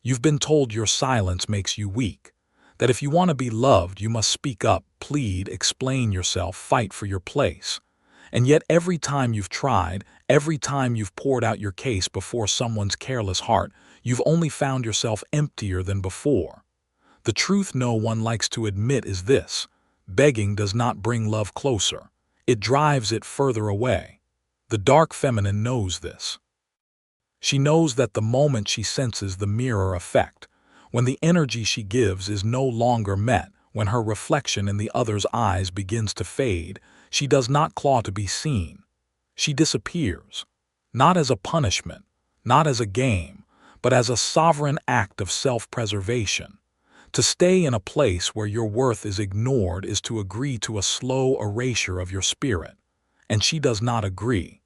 You've been told your silence makes you weak, that if you want to be loved, you must speak up, plead, explain yourself, fight for your place. And yet every time you've tried, every time you've poured out your case before someone's careless heart, you've only found yourself emptier than before. The truth no one likes to admit is this: begging does not bring love closer. It drives it further away. The dark feminine knows this. She knows that the moment she senses the mirror effect, when the energy she gives is no longer met, when her reflection in the other's eyes begins to fade, she does not claw to be seen. She disappears, not as a punishment, not as a game, but as a sovereign act of self-preservation. To stay in a place where your worth is ignored is to agree to a slow erasure of your spirit, and she does not agree.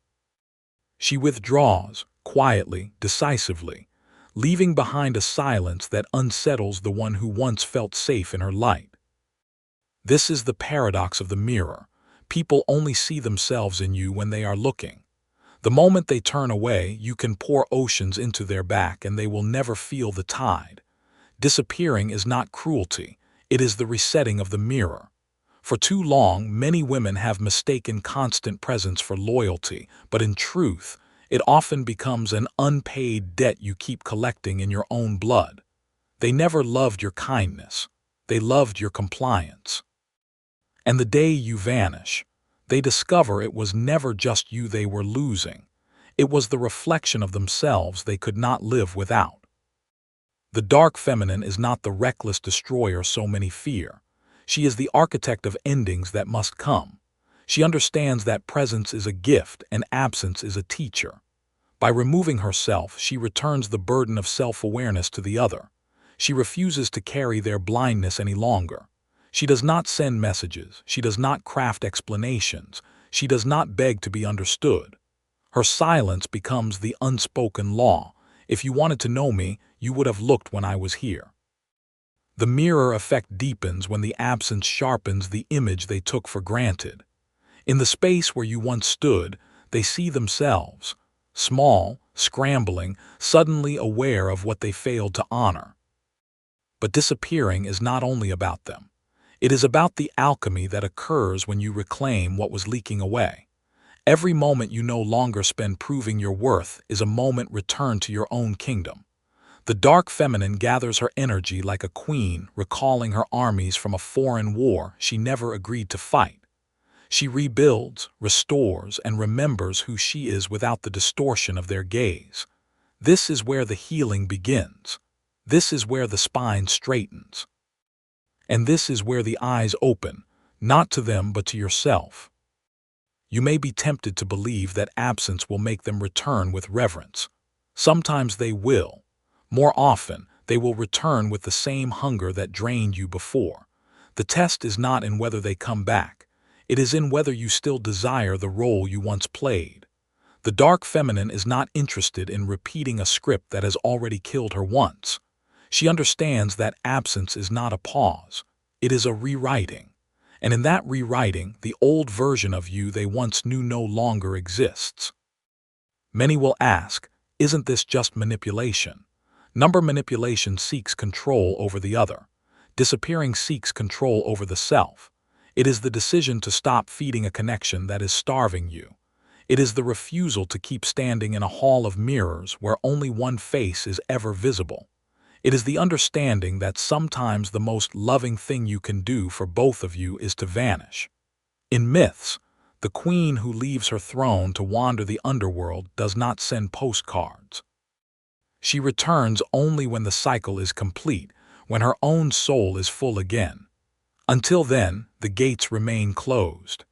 She withdraws, quietly, decisively, leaving behind a silence that unsettles the one who once felt safe in her light. This is the paradox of the mirror. People only see themselves in you when they are looking. The moment they turn away, you can pour oceans into their back and they will never feel the tide. Disappearing is not cruelty, it is the resetting of the mirror. For too long, many women have mistaken constant presence for loyalty, but in truth, it often becomes an unpaid debt you keep collecting in your own blood. They never loved your kindness, they loved your compliance. And the day you vanish, they discover it was never just you they were losing. It was the reflection of themselves they could not live without. The dark feminine is not the reckless destroyer so many fear. She is the architect of endings that must come. She understands that presence is a gift and absence is a teacher. By removing herself, she returns the burden of self-awareness to the other. She refuses to carry their blindness any longer. She does not send messages. She does not craft explanations. She does not beg to be understood. Her silence becomes the unspoken law. If you wanted to know me, you would have looked when I was here. The mirror effect deepens when the absence sharpens the image they took for granted. In the space where you once stood, they see themselves, small, scrambling, suddenly aware of what they failed to honor. But disappearing is not only about them. It is about the alchemy that occurs when you reclaim what was leaking away. Every moment you no longer spend proving your worth is a moment returned to your own kingdom. The dark feminine gathers her energy like a queen recalling her armies from a foreign war she never agreed to fight. She rebuilds, restores, and remembers who she is without the distortion of their gaze. This is where the healing begins. This is where the spine straightens. And this is where the eyes open, not to them but to yourself. You may be tempted to believe that absence will make them return with reverence. Sometimes they will. More often, they will return with the same hunger that drained you before. The test is not in whether they come back. It is in whether you still desire the role you once played. The dark feminine is not interested in repeating a script that has already killed her once. She understands that absence is not a pause. It is a rewriting. And in that rewriting, the old version of you they once knew no longer exists. Many will ask, isn't this just manipulation? Number manipulation seeks control over the other. Disappearing seeks control over the self. It is the decision to stop feeding a connection that is starving you. It is the refusal to keep standing in a hall of mirrors where only one face is ever visible. It is the understanding that sometimes the most loving thing you can do for both of you is to vanish. In myths, the queen who leaves her throne to wander the underworld does not send postcards. She returns only when the cycle is complete, when her own soul is full again. Until then, the gates remain closed.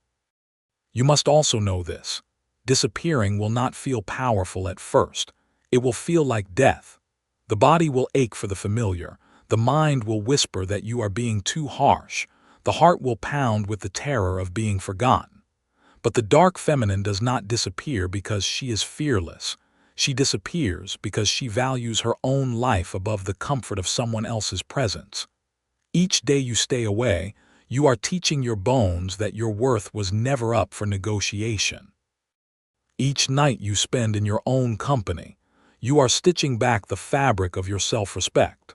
You must also know this. Disappearing will not feel powerful at first. It will feel like death. The body will ache for the familiar. The mind will whisper that you are being too harsh. The heart will pound with the terror of being forgotten. But the dark feminine does not disappear because she is fearless. She disappears because she values her own life above the comfort of someone else's presence. Each day you stay away, you are teaching your bones that your worth was never up for negotiation. Each night you spend in your own company, You are stitching back the fabric of your self-respect.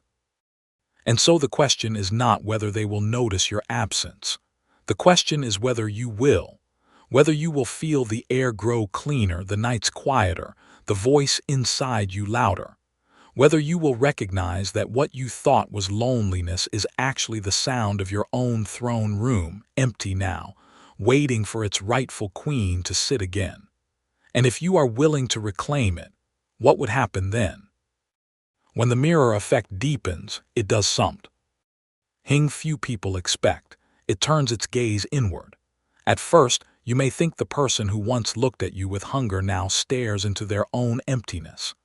And so the question is not whether they will notice your absence. The question is whether you will. Whether you will feel the air grow cleaner, the nights quieter, the voice inside you louder. Whether you will recognize that what you thought was loneliness is actually the sound of your own throne room, empty now, waiting for its rightful queen to sit again. And if you are willing to reclaim it, what would happen then? When the mirror effect deepens, it does something few people expect. It turns its gaze inward. At first, you may think the person who once looked at you with hunger now stares into their own emptiness.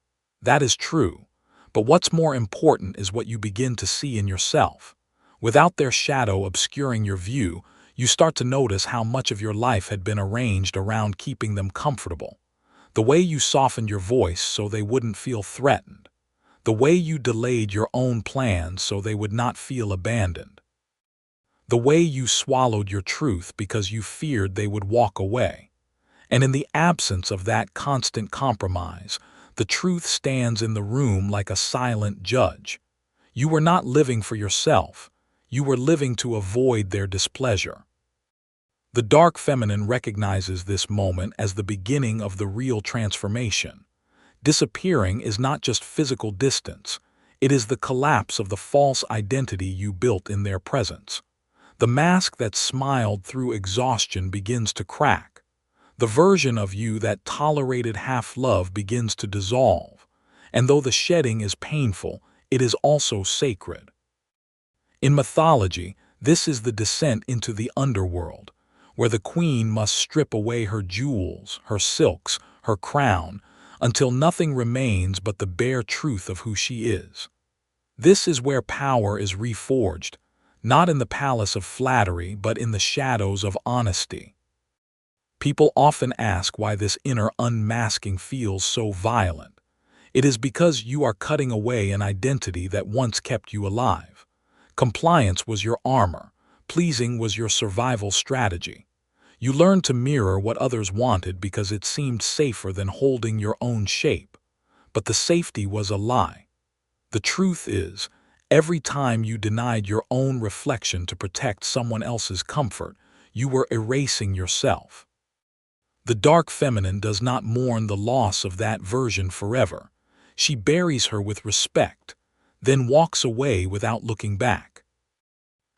That is true. But what's more important is what you begin to see in yourself. Without their shadow obscuring your view, you start to notice how much of your life had been arranged around keeping them comfortable. The way you softened your voice so they wouldn't feel threatened. The way you delayed your own plans so they would not feel abandoned. The way you swallowed your truth because you feared they would walk away. And in the absence of that constant compromise, the truth stands in the room like a silent judge. You were not living for yourself. You were living to avoid their displeasure. The dark feminine recognizes this moment as the beginning of the real transformation. Disappearing is not just physical distance. It is the collapse of the false identity you built in their presence. The mask that smiled through exhaustion begins to crack. The version of you that tolerated half-love begins to dissolve. And though the shedding is painful, it is also sacred. In mythology, this is the descent into the underworld, where the queen must strip away her jewels, her silks, her crown, until nothing remains but the bare truth of who she is. This is where power is reforged, not in the palace of flattery but in the shadows of honesty. People often ask why this inner unmasking feels so violent. It is because you are cutting away an identity that once kept you alive. Compliance was your armor. Pleasing was your survival strategy. You learned to mirror what others wanted because it seemed safer than holding your own shape. But the safety was a lie. The truth is, every time you denied your own reflection to protect someone else's comfort, you were erasing yourself. The dark feminine does not mourn the loss of that version forever. She buries her with respect, then walks away without looking back.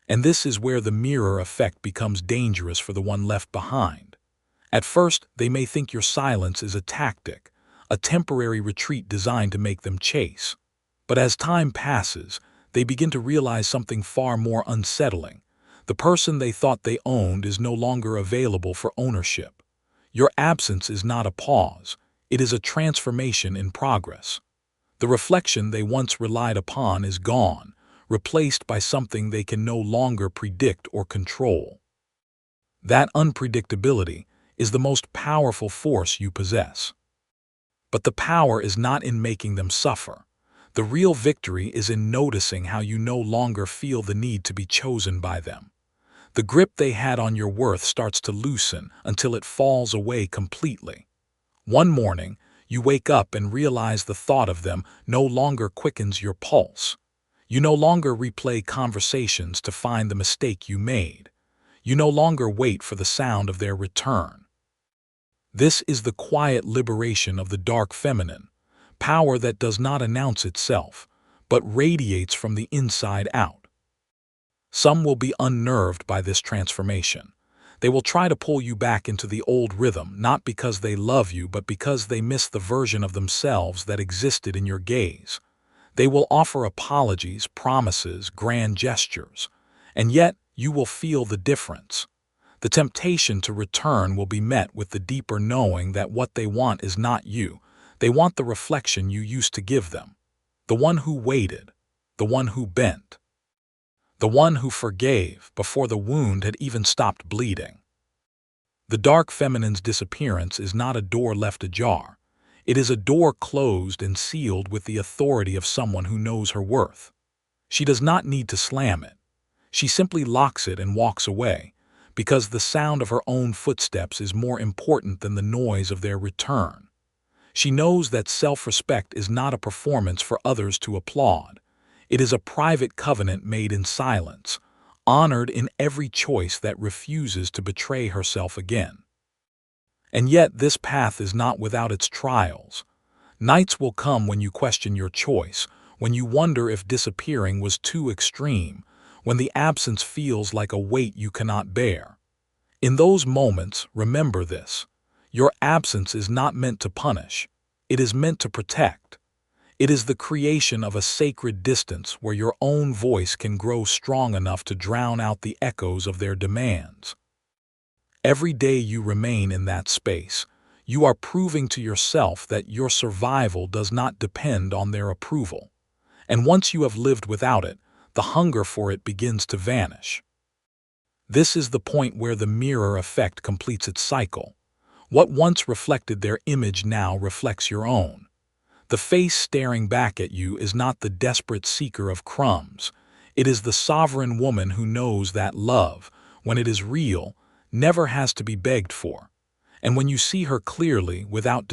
And this is where the mirror effect becomes dangerous for the one left behind. At first, they may think your silence is a tactic, a temporary retreat designed to make them chase. But as time passes, they begin to realize something far more unsettling. The person they thought they owned is no longer available for ownership. Your absence is not a pause, it is a transformation in progress. The reflection they once relied upon is gone, replaced by something they can no longer predict or control. That unpredictability is the most powerful force you possess. But the power is not in making them suffer. The real victory is in noticing how you no longer feel the need to be chosen by them. The grip they had on your worth starts to loosen until it falls away completely. One morning, you wake up and realize the thought of them no longer quickens your pulse. You no longer replay conversations to find the mistake you made. You no longer wait for the sound of their return. This is the quiet liberation of the dark feminine, power that does not announce itself, but radiates from the inside out. Some will be unnerved by this transformation. They will try to pull you back into the old rhythm, not because they love you, but because they miss the version of themselves that existed in your gaze. They will offer apologies, promises, grand gestures, and yet you will feel the difference. The temptation to return will be met with the deeper knowing that what they want is not you. They want the reflection you used to give them, the one who waited, the one who bent, the one who forgave before the wound had even stopped bleeding. The dark feminine's disappearance is not a door left ajar. It is a door closed and sealed with the authority of someone who knows her worth. She does not need to slam it. She simply locks it and walks away, because the sound of her own footsteps is more important than the noise of their return. She knows that self-respect is not a performance for others to applaud. It is a private covenant made in silence, honored in every choice that refuses to betray herself again. And yet this path is not without its trials. Nights will come when you question your choice, when you wonder if disappearing was too extreme, when the absence feels like a weight you cannot bear. In those moments, remember this. Your absence is not meant to punish. It is meant to protect. It is the creation of a sacred distance where your own voice can grow strong enough to drown out the echoes of their demands. Every day you remain in that space, you are proving to yourself that your survival does not depend on their approval. And once you have lived without it, the hunger for it begins to vanish. This is the point where the mirror effect completes its cycle. What once reflected their image now reflects your own. The face staring back at you is not the desperate seeker of crumbs. It is the sovereign woman who knows that love, when it is real, never has to be begged for. And when you see her clearly, without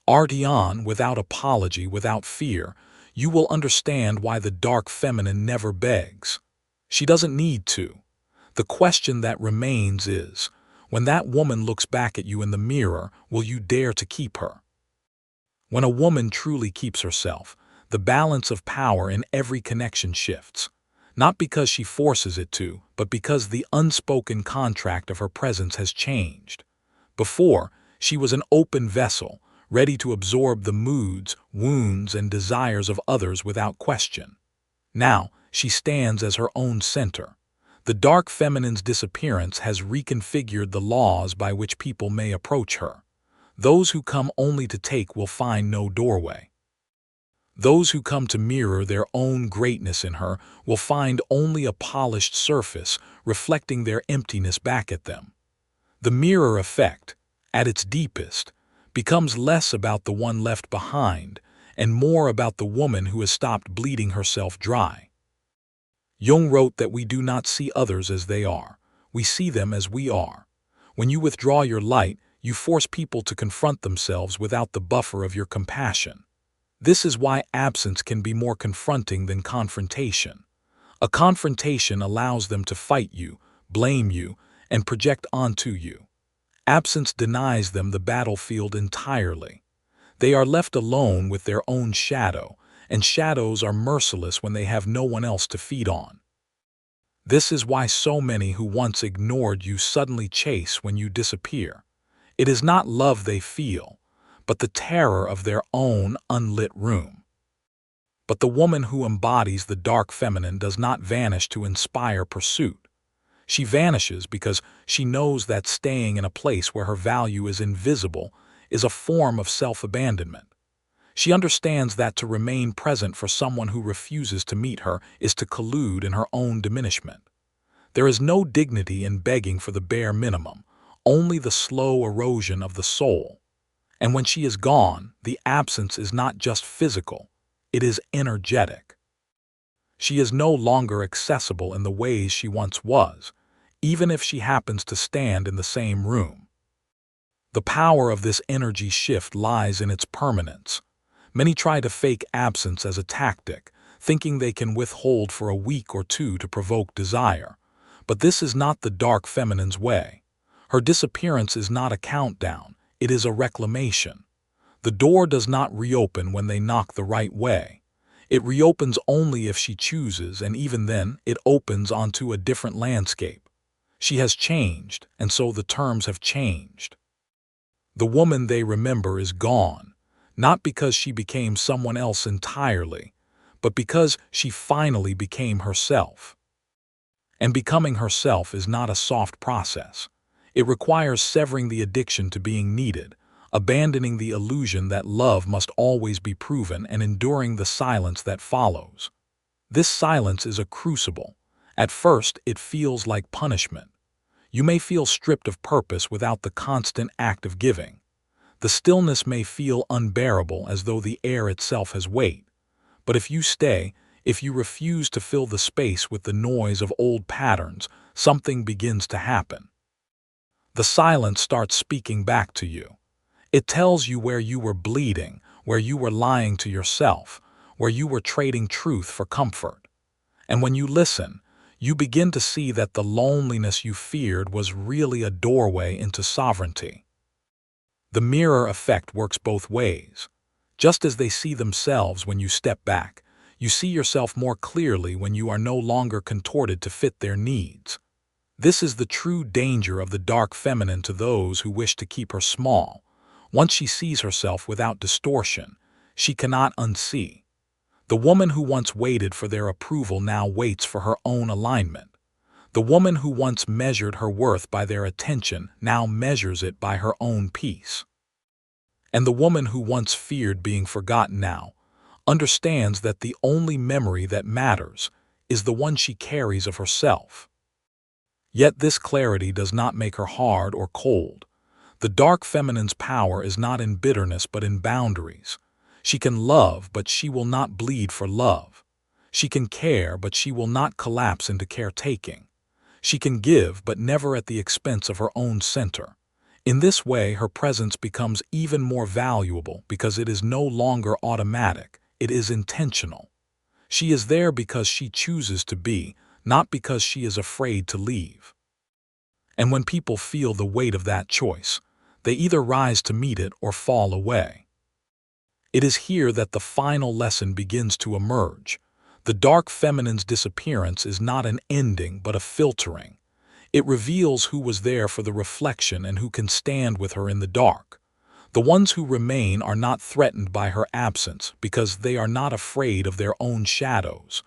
artian, without apology, without fear, you will understand why the dark feminine never begs. She doesn't need to. The question that remains is, when that woman looks back at you in the mirror, will you dare to keep her? When a woman truly keeps herself, the balance of power in every connection shifts. Not because she forces it to, but because the unspoken contract of her presence has changed. Before, she was an open vessel, ready to absorb the moods, wounds, and desires of others without question. Now, she stands as her own center. The dark feminine's disappearance has reconfigured the laws by which people may approach her. Those who come only to take will find no doorway. Those who come to mirror their own greatness in her will find only a polished surface reflecting their emptiness back at them. The mirror effect, at its deepest, becomes less about the one left behind and more about the woman who has stopped bleeding herself dry. Jung wrote that we do not see others as they are, we see them as we are. When you withdraw your light, you force people to confront themselves without the buffer of your compassion. This is why absence can be more confronting than confrontation. A confrontation allows them to fight you, blame you, and project onto you. Absence denies them the battlefield entirely. They are left alone with their own shadow, and shadows are merciless when they have no one else to feed on. This is why so many who once ignored you suddenly chase when you disappear. It is not love they feel, but the terror of their own unlit room. But the woman who embodies the dark feminine does not vanish to inspire pursuit. She vanishes because she knows that staying in a place where her value is invisible is a form of self-abandonment. She understands that to remain present for someone who refuses to meet her is to collude in her own diminishment. There is no dignity in begging for the bare minimum, only the slow erosion of the soul. And when she is gone, the absence is not just physical, it is energetic. She is no longer accessible in the ways she once was, even if she happens to stand in the same room. The power of this energy shift lies in its permanence. Many try to fake absence as a tactic, thinking they can withhold for a week or two to provoke desire. But this is not the dark feminine's way. Her disappearance is not a countdown, it is a reclamation. The door does not reopen when they knock the right way. It reopens only if she chooses, and even then, it opens onto a different landscape. She has changed, and so the terms have changed. The woman they remember is gone, not because she became someone else entirely, but because she finally became herself. And becoming herself is not a soft process. It requires severing the addiction to being needed, abandoning the illusion that love must always be proven, and enduring the silence that follows. This silence is a crucible. At first, it feels like punishment. You may feel stripped of purpose without the constant act of giving. The stillness may feel unbearable, as though the air itself has weight. But if you stay, if you refuse to fill the space with the noise of old patterns, something begins to happen. The silence starts speaking back to you. It tells you where you were bleeding, where you were lying to yourself, where you were trading truth for comfort. And when you listen, you begin to see that the loneliness you feared was really a doorway into sovereignty. The mirror effect works both ways. Just as they see themselves when you step back, you see yourself more clearly when you are no longer contorted to fit their needs. This is the true danger of the dark feminine to those who wish to keep her small. Once she sees herself without distortion, she cannot unsee. The woman who once waited for their approval now waits for her own alignment. The woman who once measured her worth by their attention now measures it by her own peace. And the woman who once feared being forgotten now understands that the only memory that matters is the one she carries of herself. Yet this clarity does not make her hard or cold. The dark feminine's power is not in bitterness but in boundaries. She can love, but she will not bleed for love. She can care, but she will not collapse into caretaking. She can give, but never at the expense of her own center. In this way, her presence becomes even more valuable because it is no longer automatic, it is intentional. She is there because she chooses to be, not because she is afraid to leave. And when people feel the weight of that choice, they either rise to meet it or fall away. It is here that the final lesson begins to emerge. The dark feminine's disappearance is not an ending but a filtering. It reveals who was there for the reflection and who can stand with her in the dark. The ones who remain are not threatened by her absence because they are not afraid of their own shadows.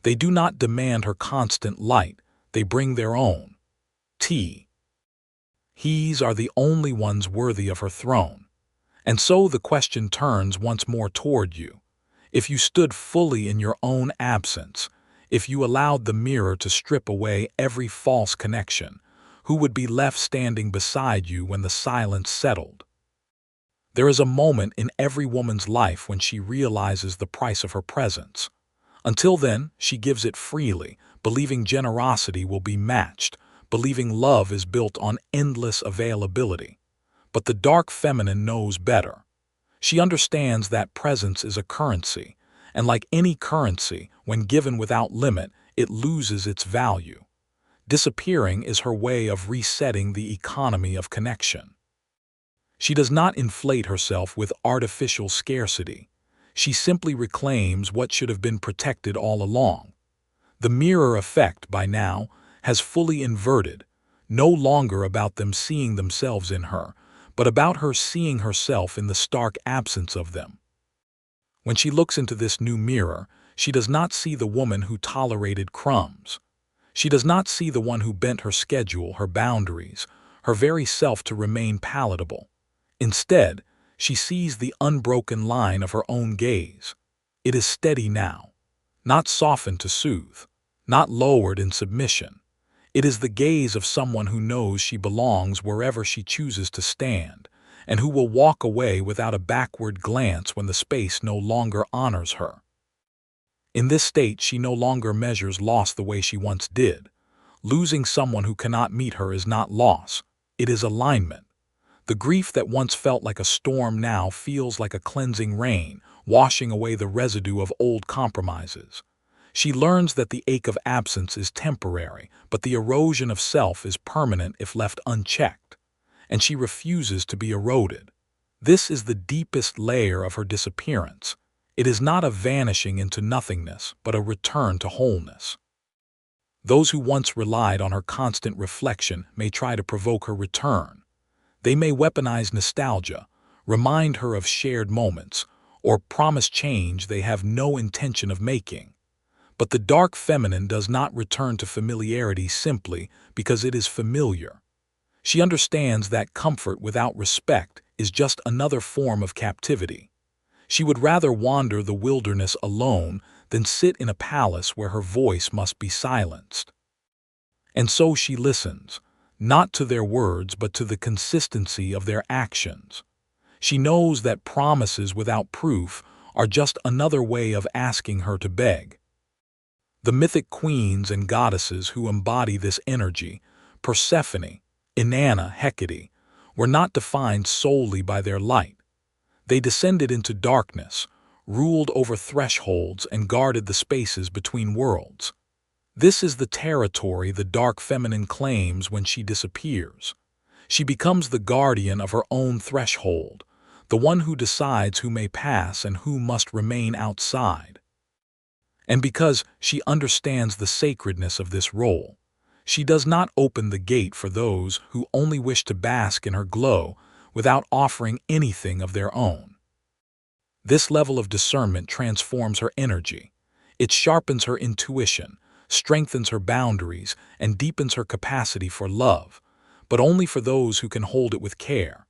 They do not demand her constant light, they bring their own. He's are the only ones worthy of her throne. And so the question turns once more toward you. If you stood fully in your own absence, if you allowed the mirror to strip away every false connection, who would be left standing beside you when the silence settled? There is a moment in every woman's life when she realizes the price of her presence. Until then, she gives it freely, believing generosity will be matched, believing love is built on endless availability. But the dark feminine knows better. She understands that presence is a currency, and like any currency, when given without limit, it loses its value. Disappearing is her way of resetting the economy of connection. She does not inflate herself with artificial scarcity. She simply reclaims what should have been protected all along. The mirror effect, by now, has fully inverted, no longer about them seeing themselves in her, but about her seeing herself in the stark absence of them. When she looks into this new mirror, she does not see the woman who tolerated crumbs. She does not see the one who bent her schedule, her boundaries, her very self to remain palatable. Instead, she sees the unbroken line of her own gaze. It is steady now, not softened to soothe, not lowered in submission. It is the gaze of someone who knows she belongs wherever she chooses to stand, and who will walk away without a backward glance when the space no longer honors her. In this state, she no longer measures loss the way she once did. Losing someone who cannot meet her is not loss, it is alignment. The grief that once felt like a storm now feels like a cleansing rain, washing away the residue of old compromises. She learns that the ache of absence is temporary, but the erosion of self is permanent if left unchecked, and she refuses to be eroded. This is the deepest layer of her disappearance. It is not a vanishing into nothingness, but a return to wholeness. Those who once relied on her constant reflection may try to provoke her return. They may weaponize nostalgia, remind her of shared moments, or promise change they have no intention of making. But the dark feminine does not return to familiarity simply because it is familiar. She understands that comfort without respect is just another form of captivity. She would rather wander the wilderness alone than sit in a palace where her voice must be silenced. And so she listens, not to their words but to the consistency of their actions. She knows that promises without proof are just another way of asking her to beg. The mythic queens and goddesses who embody this energy, Persephone, Inanna, Hecate, were not defined solely by their light. They descended into darkness, ruled over thresholds, and guarded the spaces between worlds. This is the territory the dark feminine claims when she disappears. She becomes the guardian of her own threshold, the one who decides who may pass and who must remain outside. And because she understands the sacredness of this role, she does not open the gate for those who only wish to bask in her glow without offering anything of their own. This level of discernment transforms her energy. It sharpens her intuition, strengthens her boundaries, and deepens her capacity for love, but only for those who can hold it with care.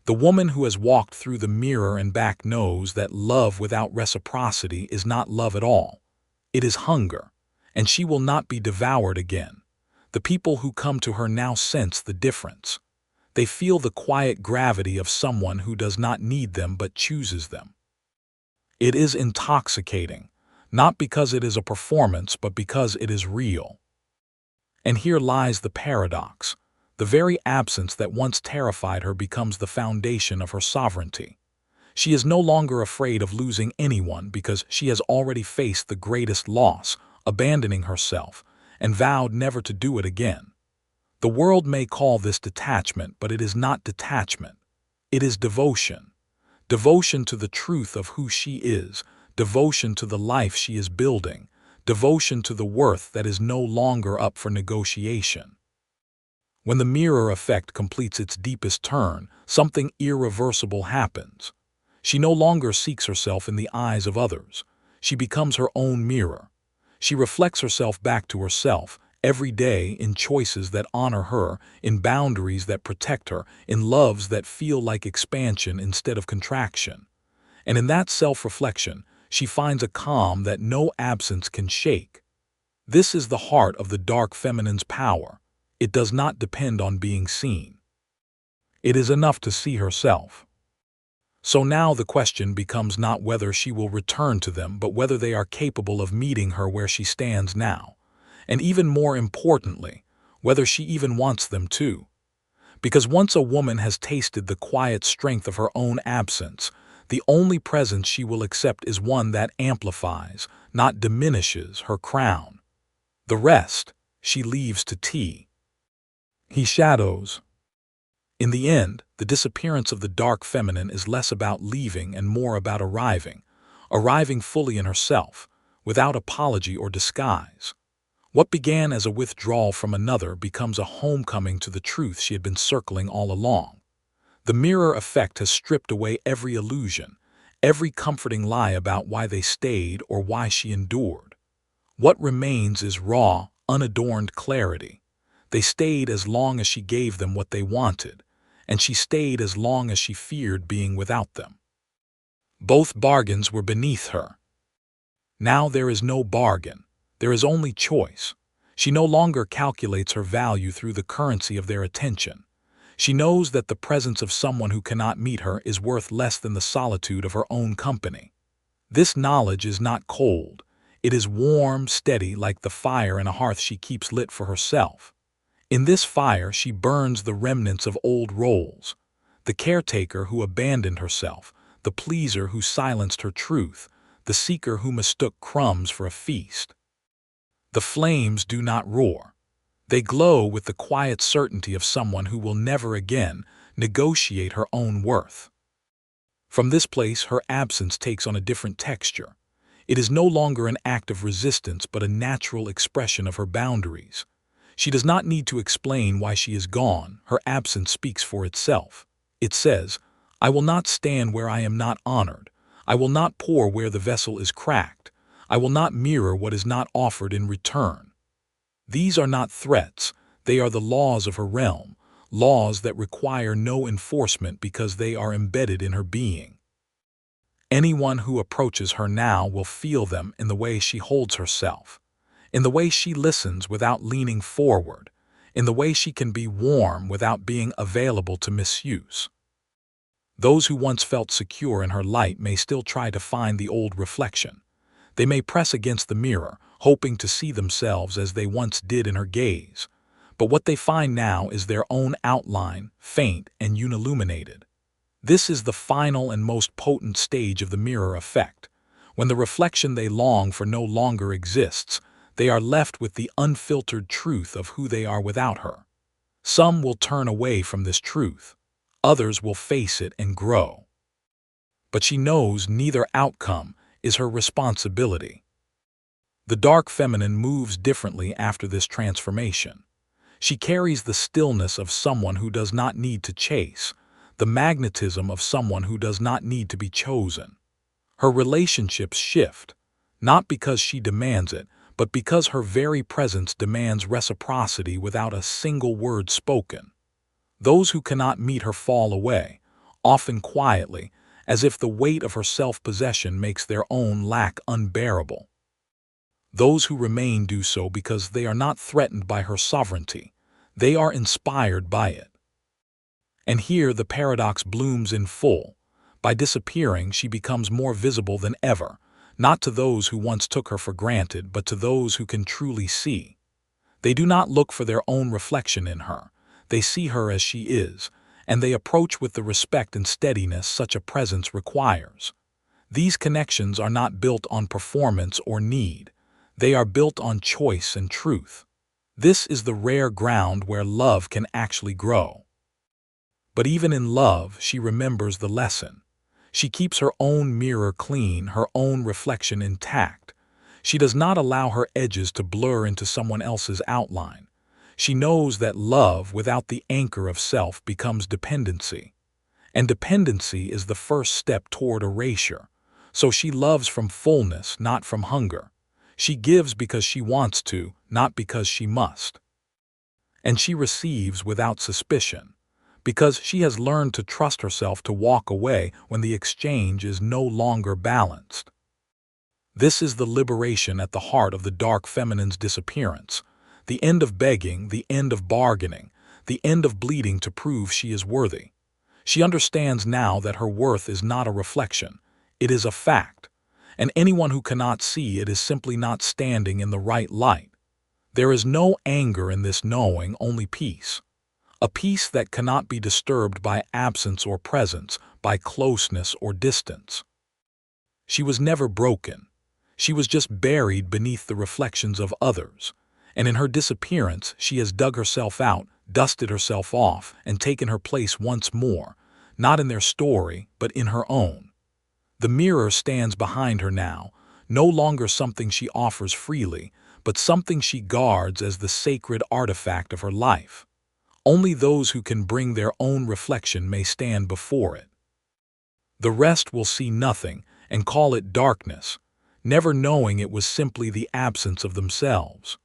The woman who has walked through the mirror and back knows that love without reciprocity is not love at all. It is hunger, and she will not be devoured again. The people who come to her now sense the difference. They feel the quiet gravity of someone who does not need them but chooses them. It is intoxicating, not because it is a performance, but because it is real. And here lies the paradox. The very absence that once terrified her becomes the foundation of her sovereignty. She is no longer afraid of losing anyone because she has already faced the greatest loss, abandoning herself, and vowed never to do it again. The world may call this detachment, but it is not detachment. It is devotion. Devotion to the truth of who she is, devotion to the life she is building, devotion to the worth that is no longer up for negotiation. When the mirror effect completes its deepest turn, something irreversible happens. She no longer seeks herself in the eyes of others. She becomes her own mirror. She reflects herself back to herself every day in choices that honor her, in boundaries that protect her, in loves that feel like expansion instead of contraction. And in that self-reflection, she finds a calm that no absence can shake. This is the heart of the dark feminine's power. It does not depend on being seen. It is enough to see herself. So now the question becomes not whether she will return to them, but whether they are capable of meeting her where she stands now. And even more importantly, whether she even wants them to. Because once a woman has tasted the quiet strength of her own absence, the only presence she will accept is one that amplifies, not diminishes, her crown. The rest, she leaves to tea. He shadows. In the end, the disappearance of the dark feminine is less about leaving and more about arriving fully in herself, without apology or disguise. What began as a withdrawal from another becomes a homecoming to the truth she had been circling all along. The mirror effect has stripped away every illusion, every comforting lie about why they stayed or why she endured. What remains is raw, unadorned clarity. They stayed as long as she gave them what they wanted, and she stayed as long as she feared being without them. Both bargains were beneath her. Now there is no bargain. There is only choice. She no longer calculates her value through the currency of their attention. She knows that the presence of someone who cannot meet her is worth less than the solitude of her own company. This knowledge is not cold. It is warm, steady, like the fire in a hearth she keeps lit for herself. In this fire she burns the remnants of old roles. The caretaker who abandoned herself, the pleaser who silenced her truth, the seeker who mistook crumbs for a feast. The flames do not roar. They glow with the quiet certainty of someone who will never again negotiate her own worth. From this place, her absence takes on a different texture. It is no longer an act of resistance, but a natural expression of her boundaries. She does not need to explain why she is gone. Her absence speaks for itself. It says, "I will not stand where I am not honored. I will not pour where the vessel is cracked. I will not mirror what is not offered in return." These are not threats. They are the laws of her realm, laws that require no enforcement because they are embedded in her being. Anyone who approaches her now will feel them in the way she holds herself, in the way she listens without leaning forward, in the way she can be warm without being available to misuse. Those who once felt secure in her light may still try to find the old reflection. They may press against the mirror, hoping to see themselves as they once did in her gaze. But what they find now is their own outline, faint and unilluminated. This is the final and most potent stage of the mirror effect. When the reflection they long for no longer exists, they are left with the unfiltered truth of who they are without her. Some will turn away from this truth. Others will face it and grow. But she knows neither outcome is her responsibility. The dark feminine moves differently after this transformation. She carries the stillness of someone who does not need to chase, the magnetism of someone who does not need to be chosen. Her relationships shift, not because she demands it, but because her very presence demands reciprocity without a single word spoken. Those who cannot meet her fall away, often quietly, as if the weight of her self-possession makes their own lack unbearable. Those who remain do so because they are not threatened by her sovereignty. They are inspired by it. And here the paradox blooms in full. By disappearing, she becomes more visible than ever, not to those who once took her for granted, but to those who can truly see. They do not look for their own reflection in her. They see her as she is, and they approach with the respect and steadiness such a presence requires. These connections are not built on performance or need. They are built on choice and truth. This is the rare ground where love can actually grow. But even in love, she remembers the lesson. She keeps her own mirror clean, her own reflection intact. She does not allow her edges to blur into someone else's outline. She knows that love without the anchor of self becomes dependency. And dependency is the first step toward erasure. So she loves from fullness, not from hunger. She gives because she wants to, not because she must. And she receives without suspicion, because she has learned to trust herself to walk away when the exchange is no longer balanced. This is the liberation at the heart of the dark feminine's disappearance, the end of begging, the end of bargaining, the end of bleeding to prove she is worthy. She understands now that her worth is not a reflection, it is a fact, and anyone who cannot see it is simply not standing in the right light. There is no anger in this knowing, only peace. A peace that cannot be disturbed by absence or presence, by closeness or distance. She was never broken. She was just buried beneath the reflections of others, and in her disappearance she has dug herself out, dusted herself off, and taken her place once more, not in their story, but in her own. The mirror stands behind her now, no longer something she offers freely, but something she guards as the sacred artifact of her life. Only those who can bring their own reflection may stand before it. The rest will see nothing and call it darkness, never knowing it was simply the absence of themselves.